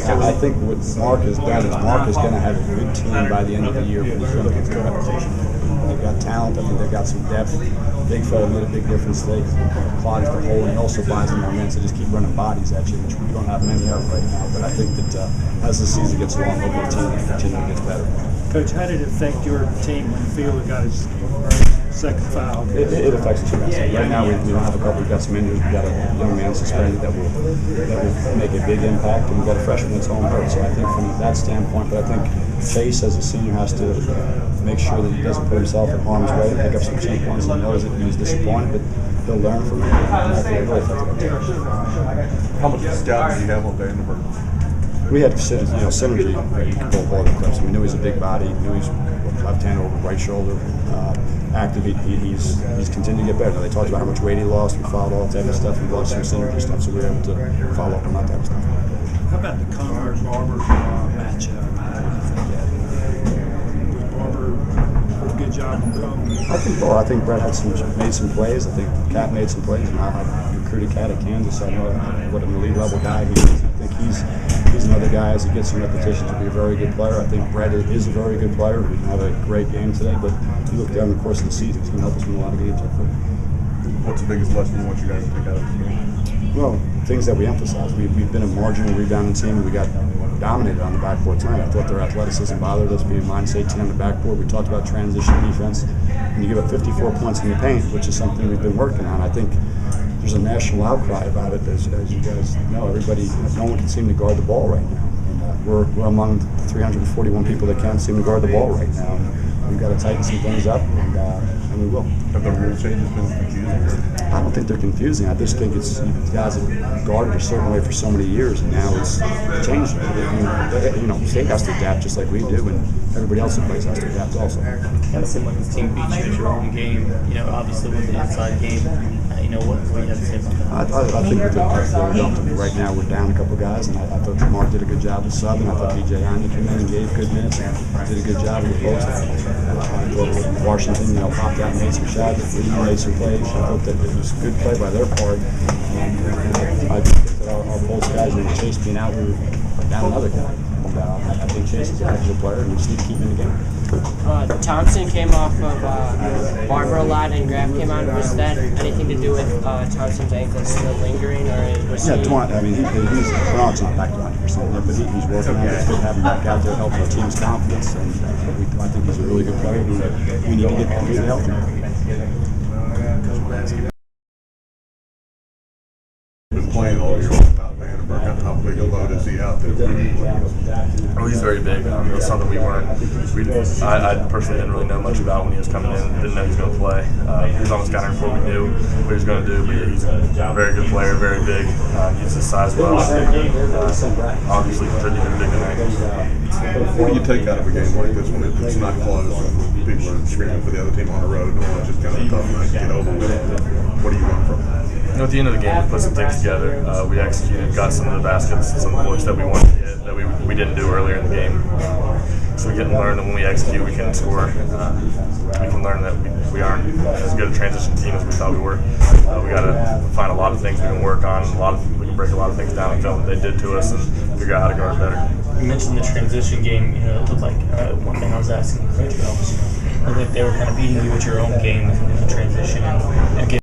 I think what Mark has done is Mark is going to have a good team by the end of the year. He's going to get good repetition. They've got talent. I think they've got some depth. Big fella made a big difference today. Clogs the hole, and he also buys them more minutes to just keep running bodies at you, which we don't have many of right now. But I think that as the season gets along, the team will continue to get better. Coach, how did it affect your team when Fielder got his second foul? It affects the team. Right now, we don't have a couple. We've got some injuries. We've got a young man suspended that will make a big impact, and we've got a freshman that's home hurt. So I think from that standpoint, but I think Chase, as a senior, has to make sure that he doesn't put himself in harm's way and pick up some cheap points. He knows that he's disappointed, but he'll learn from it. And I think it really affected our team. How much scouting do you have on Vandenberg? We had synergy at both ball clips. We knew he's a big body. We knew he's left-handed over right shoulder. Active. He's continued to get better. They talked about how much weight he lost. We followed all that type of stuff. We watched some synergy stuff, so we were able to follow up on that type of stuff. How about the Conrad-Barber matchup? Was Barber did a good job of coming? I think Brett made some plays. I think Cat made some plays. And I recruited Cat at Kansas. So I know what an elite level guy he is. I think he's another guy, as he gets some repetition, to be a very good player. I think Brett is a very good player. We didn't have a great game today, but you look down the course of the season, he's going to help us win a lot of games, I think. What's the biggest lesson you want you guys to take out of this game? Well, things that we emphasize. We've been a marginal rebounding team, and we got dominated on the backboard tonight. I thought their athleticism bothered us, being minus 18 on the backboard. We talked about transition defense. When you give up 54 points in the paint, which is something we've been working on, I think there's a national outcry about it, as you guys know. No one can seem to guard the ball right now. And, we're among the 341 people that can't seem to guard the ball right now. And we've got to tighten some things up, and we will. Have the rule changes been confusing? I don't think they're confusing. I just think it's guys have guarded a certain way for so many years, and now it's changed. State has to adapt just like we do, and everybody else that plays has to adapt also. Kind of seemed like this team beat you at your own game. Obviously with the inside game. What do you have to say about that? I think we're doing right now. We're down a couple guys, and I thought Jamar did a good job with Southern. I thought BJ Anya came in and gave good minutes and did a good job with the post. I thought Washington, popped out and made some shots. He made some plays. I thought that it was a good play by their part. I think that our post guys, and Chase being out, we were down another guy. I think Chase is a heck of a player, and we just need to keep him in the game. Thompson came off of Barber a lot, and Graf came on. Was that anything to do with Thompson's ankle still lingering, or was he? He's Bernard's not back to 100% yet, but he's working on it. It's good to have him back out there, helps our team's confidence, and I think he's a really good player. We need to get completely healthy. Been playing all year about Vandenberg. How big a load is he out there? Oh, he's very big. It was something I personally didn't really know much about when he was coming in. Didn't know he was going to play. He was almost got here before we knew what he was going to do. But yeah, he's a very good player, very big. Uses his size well. Obviously contributing big tonight. What do you take out of a game like this when it's not close and people are screaming for the other team on the road, and it's just kind of tough night to get over with? What do you learn from that? At the end of the game, we put some things together. We executed, got some of the baskets, some of the looks that we wanted to hit that we didn't do earlier in the game. So we get and learn that when we execute, we can score. We can learn that we aren't as good a transition team as we thought we were. We got to find a lot of things we can work on. We can break a lot of things down in film that they did to us and figure out how to guard better. You mentioned the transition game. It looked like one thing I was asking Coach about was, I think they were kind of beating you at your own game in the transition and